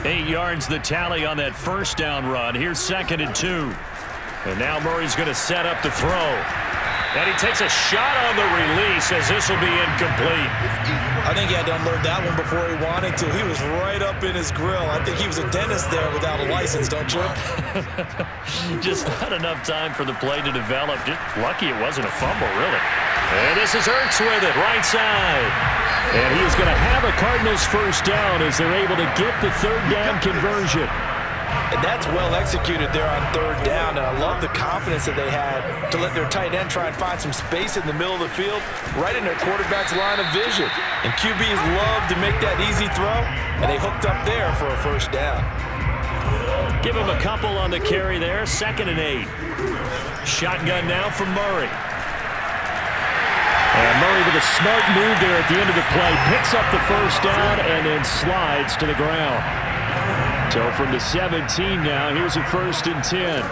8 yards the tally on that first down run. Here's 2nd and 2. And now Murray's going to set up the throw. And he takes a shot on the release as this will be incomplete. I think he had to unload that one before he wanted to. He was right up in his grill. I think he was a dentist there without a license, don't you? Just not enough time for the play to develop. Just lucky it wasn't a fumble, really. And this is Ertz with it, right side. And he is going to have a Cardinals first down as they're able to get the third down conversion. And that's well executed there on third down. And I love the confidence that they had to let their tight end try and find some space in the middle of the field, right in their quarterback's line of vision. And QBs love to make that easy throw, and they hooked up there for a first down. Give him a couple on the carry there. 2nd and 8. Shotgun now from Murray. And Murray with a smart move there at the end of the play. Picks up the first down and then slides to the ground. So from the 17 now, here's a 1st and 10.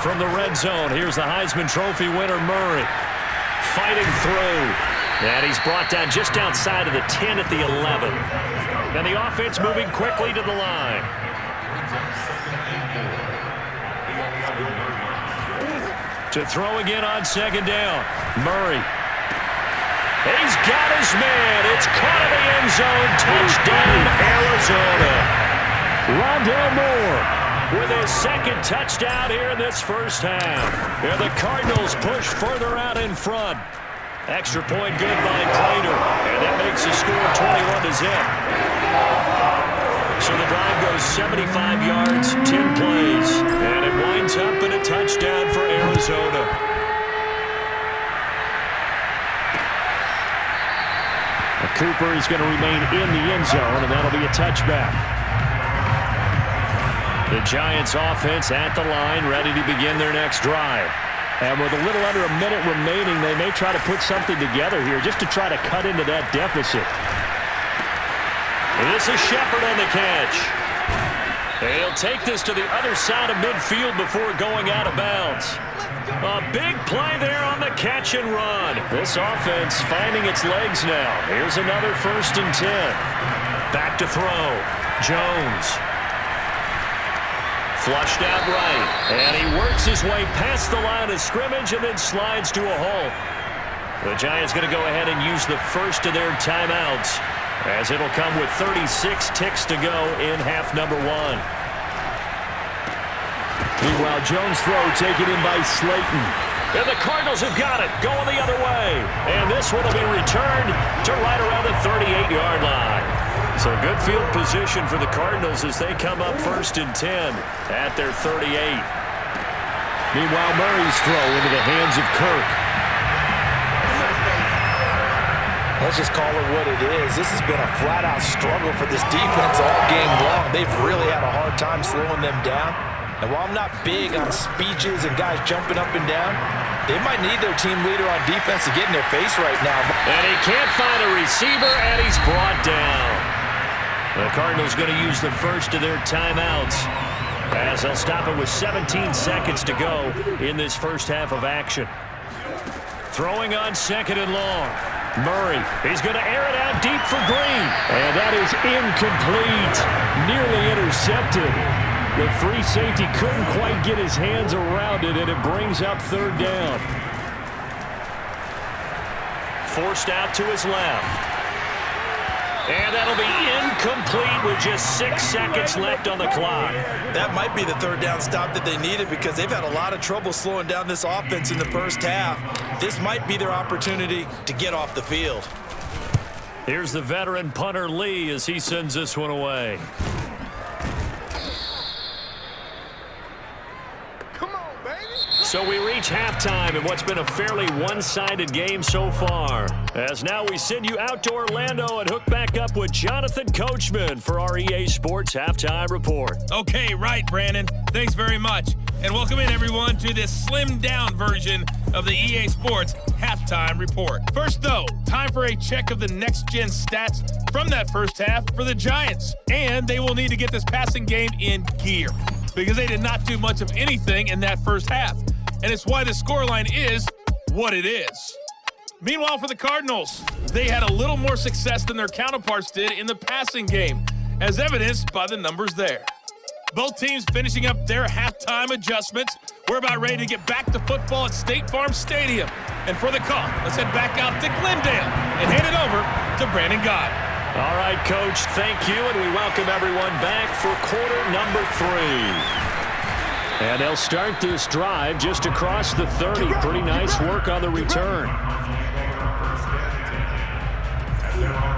From the red zone, here's the Heisman Trophy winner, Murray. Fighting through. And he's brought down just outside of the 10 at the 11. And the offense moving quickly to the line. To throw again on 2nd down. Murray. He's got his man. It's caught in the end zone. Touchdown, Arizona. Rondale Moore with his 2nd touchdown here in this first half. And the Cardinals push further out in front. Extra point good by Prater. And that makes the score 21-0. So the drive goes 75 yards, 10 plays. And it winds up in a touchdown for Arizona. Cooper is going to remain in the end zone, and that'll be a touchback. The Giants offense at the line, ready to begin their next drive. And with a little under a minute remaining, they may try to put something together here just to try to cut into that deficit. And this is Shepard on the catch. And he'll take this to the other side of midfield before going out of bounds. A big play there on the catch and run. This offense finding its legs now. Here's another 1st and 10. Back to throw. Jones. Flushed out right. And he works his way past the line of scrimmage and then slides to a hole. The Giants going to go ahead and use the first of their timeouts, as it'll come with 36 ticks to go in half number 1. Meanwhile, Jones' throw taken in by Slayton. And the Cardinals have got it, going the other way. And this one will be returned to right around the 38-yard line. So good field position for the Cardinals as they come up 1st and 10 at their 38. Meanwhile, Murray's throw into the hands of Kirk. Let's just call it what it is. This has been a flat-out struggle for this defense all game long. They've really had a hard time slowing them down. And while I'm not big on speeches and guys jumping up and down, they might need their team leader on defense to get in their face right now. And he can't find a receiver, and he's brought down. The Cardinals going to use the first of their timeouts, as they'll stop it with 17 seconds to go in this first half of action. Throwing on 2nd and long. Murray, he's going to air it out deep for Green. And that is incomplete. Nearly intercepted. The free safety couldn't quite get his hands around it, and it brings up 3rd down. Forced out to his left. And that'll be incomplete with just 6 seconds left on the clock. That might be the 3rd down stop that they needed, because they've had a lot of trouble slowing down this offense in the first half. This might be their opportunity to get off the field. Here's the veteran punter Lee as he sends this one away. So we reach halftime in what's been a fairly one-sided game so far. As now we send you out to Orlando and hook back up with Jonathan Coachman for our EA Sports Halftime Report. Okay, right, Brandon. Thanks very much. And welcome in, everyone, to this slimmed-down version of the EA Sports Halftime Report. First, though, time for a check of the next-gen stats from that first half for the Giants. And they will need to get this passing game in gear, because they did not do much of anything in that first half. And it's why the scoreline is what it is. Meanwhile, for the Cardinals, they had a little more success than their counterparts did in the passing game. as evidenced by the numbers there. Both teams finishing up their halftime adjustments. We're about ready to get back to football at State Farm Stadium. And for the call, let's head back out to Glendale and hand it over to Brandon Gott. All right, Coach, thank you, and we welcome everyone back for quarter number 3. And they'll start this drive just across the 30. Pretty nice work on the return.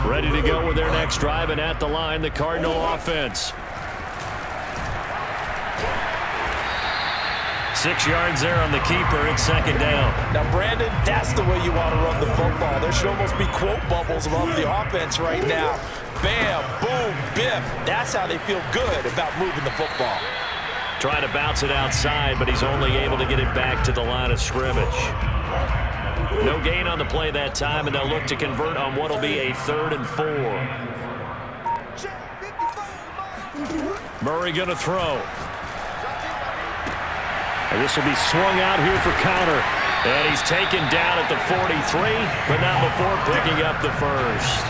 Ready to go with their next drive, and at the line, the Cardinal offense. 6 yards there on the keeper. It's second down. Now, Brandon, that's the way you want to run the football. There should almost be quote bubbles above the offense right now. Bam, boom, biff. That's how they feel good about moving the football. Trying to bounce it outside, but he's only able to get it back to the line of scrimmage. No gain on the play that time, and they'll look to convert on what will be a 3rd and 4. Murray going to throw. And this will be swung out here for counter. And he's taken down at the 43, but not before picking up the first.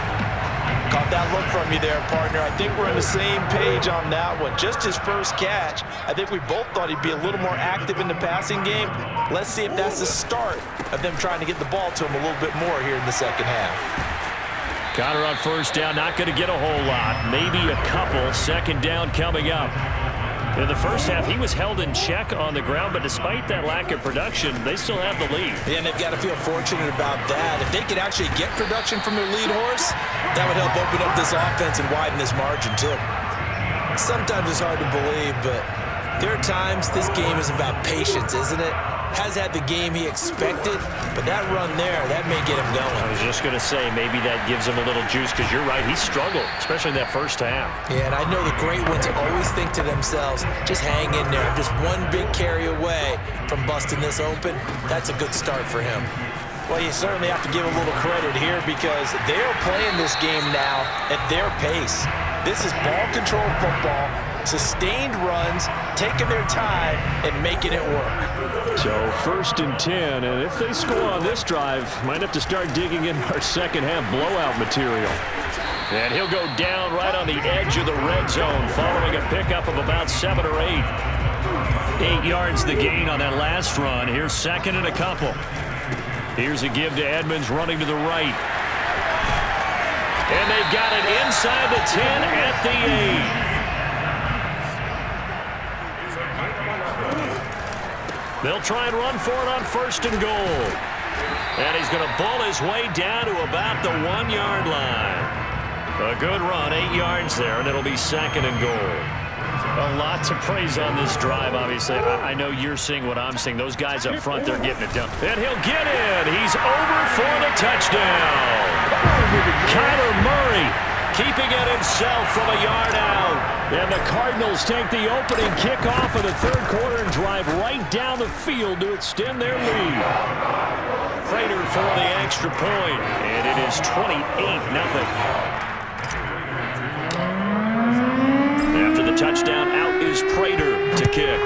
Caught that look from you there, partner. I think we're on the same page on that one. Just his first catch. I think we both thought he'd be a little more active in the passing game. Let's see if that's the start of them trying to get the ball to him a little bit more here in the second half. Counter on first down, not going to get a whole lot. Maybe a couple. Second down coming up. In the first half, he was held in check on the ground, but despite that lack of production, they still have the lead. Yeah, and they've got to feel fortunate about that. If they could actually get production from their lead horse, that would help open up this offense and widen this margin, too. Sometimes it's hard to believe, but there are times this game is about patience, isn't it? Has had the game he expected, but that run there, that may get him going. I was just going to say, maybe that gives him a little juice, because you're right, he struggled, especially in that first half. Yeah, and I know the great ones always think to themselves, just hang in there. I'm just one big carry away from busting this open. That's a good start for him. Well, you certainly have to give a little credit here because they're playing this game now at their pace. This is ball control football, sustained runs, taking their time and making it work. So 1st and 10, and if they score on this drive, might have to start digging in our second half blowout material. And he'll go down right on the edge of the red zone following a pickup of about 7 or 8. 8 yards the gain on that last run. Here's second and a couple. Here's a give to Edmonds running to the right. And they've got it inside the 10 at the 8. They'll try and run for it on 1st and goal. And he's going to bull his way down to about the 1-yard line. A good run, 8 yards there, and it'll be 2nd and goal. A lot to praise on this drive, obviously. I know you're seeing what I'm seeing. Those guys up front, they're getting it done. And he'll get in. He's over for the touchdown. Kyler Murray keeping it himself from a yard out. And the Cardinals take the opening kickoff of the 3rd quarter and drive right down the field to extend their lead. Prater for the extra point, and it is 28-0. After the touchdown, out is Prater to kick.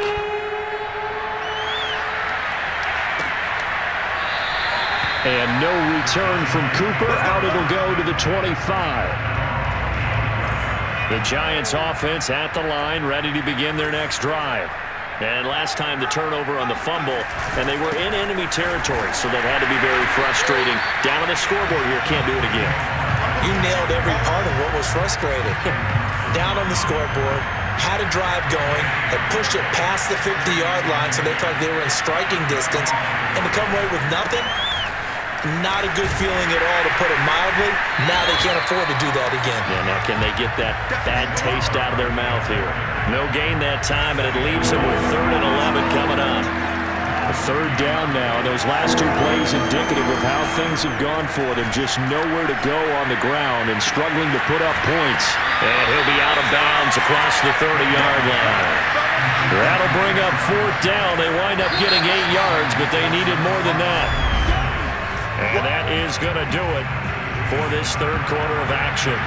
And no return from Cooper. Out it'll go to the 25. The Giants offense at the line, ready to begin their next drive. And last time the turnover on the fumble, and they were in enemy territory, so that had to be very frustrating. Down on the scoreboard here, can't do it again. You nailed every part of what was frustrating. Down on the scoreboard, had a drive going, had pushed it past the 50-yard line, so they felt like they were in striking distance, and to come away with nothing, not a good feeling at all, to put it mildly. Now they can't afford to do that again. Yeah, now can they get that bad taste out of their mouth here? No gain that time, and it leaves them with 3rd and 11 coming up. A 3rd down now. Those last 2 plays indicative of how things have gone for them. Just nowhere to go on the ground and struggling to put up points. And he'll be out of bounds across the 30-yard line. That'll bring up 4th down. They wind up getting 8 yards, but they needed more than that. And that is going to do it for this 3rd quarter of action.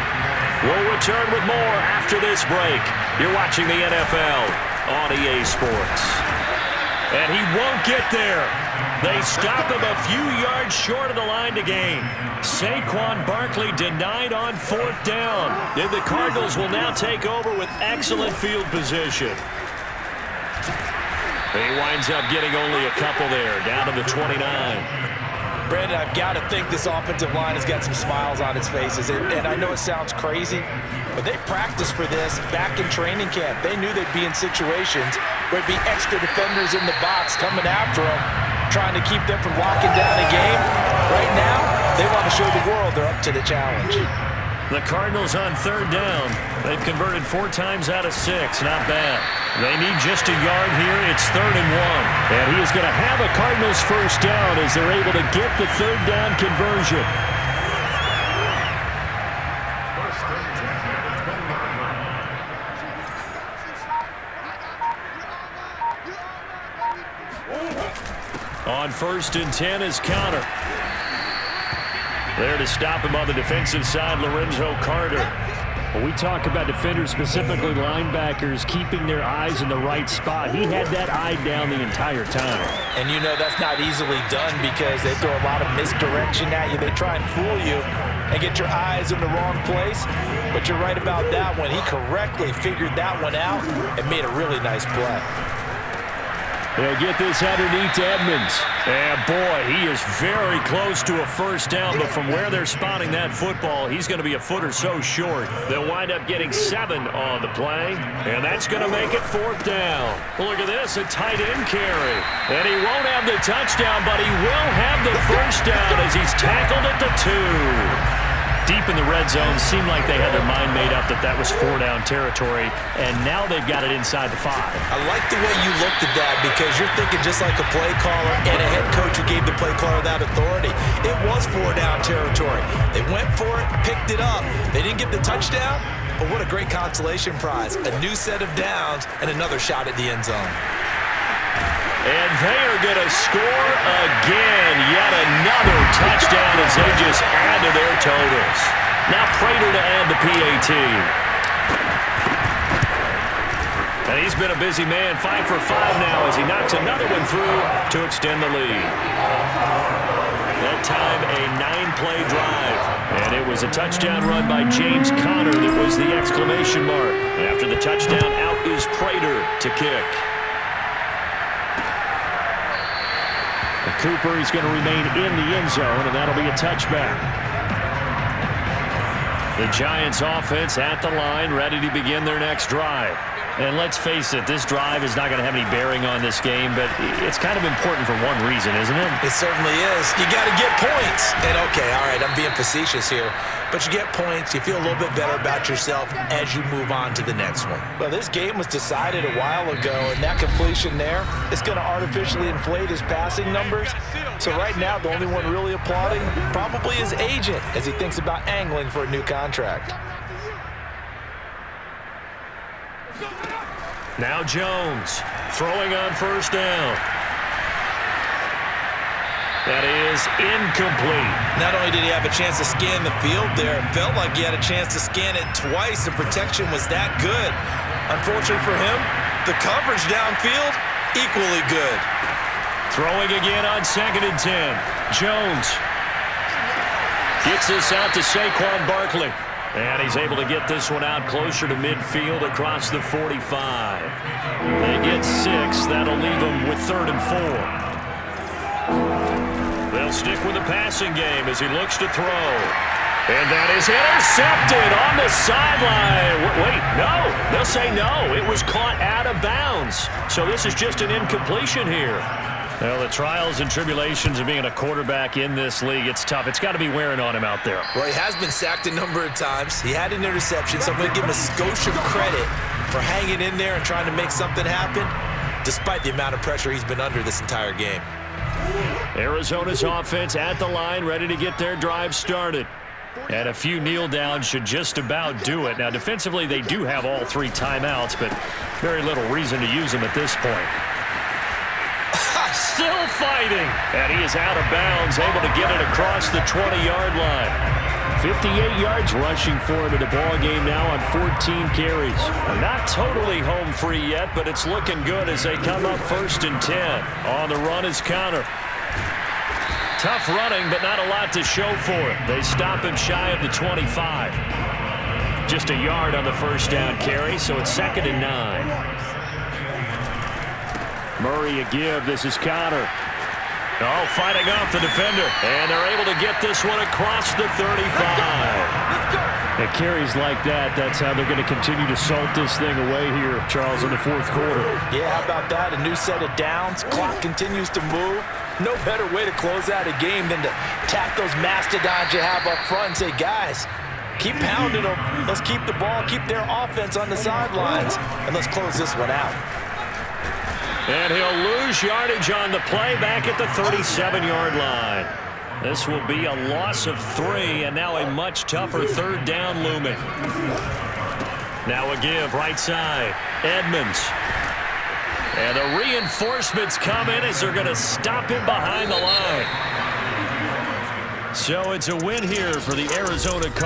We'll return with more after this break. You're watching the NFL on EA Sports. And he won't get there. They stop him a few yards short of the line to gain. Saquon Barkley denied on 4th down. And the Cardinals will now take over with excellent field position. He winds up getting only a couple there, down to the 29. Brandon, I've got to think this offensive line has got some smiles on its faces. And I know it sounds crazy, but they practiced for this back in training camp. They knew they'd be in situations where it'd be extra defenders in the box coming after them, trying to keep them from locking down a game. Right now, they want to show the world they're up to the challenge. The Cardinals on 3rd down. They've converted 4 times out of 6. Not bad. They need just a yard here. It's 3rd and 1. And he is going to have a Cardinals first down as they're able to get the 3rd down conversion. On 1st and 10 is Counter. There to stop him on the defensive side, Lorenzo Carter. When we talk about defenders, specifically linebackers, keeping their eyes in the right spot, he had that eye down the entire time. And you know that's not easily done because they throw a lot of misdirection at you. They try and fool you and get your eyes in the wrong place. But you're right about that one. He correctly figured that one out and made a really nice play. They'll get this underneath to Edmonds. And boy, he is very close to a first down, but from where they're spotting that football, he's going to be a foot or so short. They'll wind up getting 7 on the play, and that's going to make it 4th down. Look at this, a tight end carry. And he won't have the touchdown, but he will have the first down as he's tackled at the 2. Deep in the red zone, seemed like they had their mind made up that that was 4-down territory, and now they've got it inside the 5. I like the way you looked at that because you're thinking just like a play caller and a head coach who gave the play caller that authority. It was 4-down territory. They went for it, picked it up. They didn't get the touchdown, but what a great consolation prize. A new set of downs and another shot at the end zone. And they are going to score again. Yet another touchdown as they just add to their totals. Now Prater to add the PAT. And he's been a busy man, 5 for 5 now as he knocks another one through to extend the lead. That time a 9-play drive. And it was a touchdown run by James Conner that was the exclamation mark. After the touchdown, out is Prater to kick. Cooper is going to remain in the end zone, and that'll be a touchback. The Giants offense at the line, ready to begin their next drive. And let's face it, this drive is not going to have any bearing on this game, but it's kind of important for one reason, isn't it? It certainly is. You got to get points. And okay, all right, I'm being facetious here, but you get points, you feel a little bit better about yourself as you move on to the next one. Well, this game was decided a while ago, and that completion there is going to artificially inflate his passing numbers. So right now, the only one really applauding probably his agent as he thinks about angling for a new contract. Now Jones throwing on first down. That is incomplete. Not only did he have a chance to scan the field there, it felt like he had a chance to scan it twice. The protection was that good. Unfortunately for him, the coverage downfield, equally good. Throwing again on 2nd and 10. Jones gets this out to Saquon Barkley. And he's able to get this one out closer to midfield across the 45. They get 6. That'll leave them with 3rd and 4. They'll stick with the passing game as he looks to throw. And that is intercepted on the sideline. Wait, no. They'll say no. It was caught out of bounds. So this is just an incompletion here. Well, the trials and tribulations of being a quarterback in this league, it's tough. It's got to be wearing on him out there. Well, he has been sacked a number of times. He had an interception, so I'm going to give him a skosh of credit for hanging in there and trying to make something happen, despite the amount of pressure he's been under this entire game. Arizona's offense at the line, ready to get their drive started. And a few kneel downs should just about do it. Now, defensively, they do have all 3 timeouts, but very little reason to use them at this point. Still fighting, and he is out of bounds, able to get it across the 20-yard line. 58 yards rushing for him in the ball game now on 14 carries. Not totally home free yet, but it's looking good as they come up 1st and 10. On the run is Counter. Tough running, but not a lot to show for it. They stop him shy of the 25. Just a yard on the first down carry, so it's 2nd and 9. Murray a give. This is Connor. Oh, fighting off the defender. And they're able to get this one across the 35. At carries like that, that's how they're going to continue to salt this thing away here, Charles, in the 4th quarter. Yeah, how about that? A new set of downs. Clock continues to move. No better way to close out a game than to tap those mastodons you have up front and say, guys, keep pounding them. Let's keep the ball, keep their offense on the sidelines, and let's close this one out. And he'll lose yardage on the play back at the 37-yard line. This will be a loss of 3, and now a much tougher 3rd down looming. Now a give right side. Edmonds. And the reinforcements come in as they're going to stop him behind the line. So it's a win here for the Arizona Cardinals.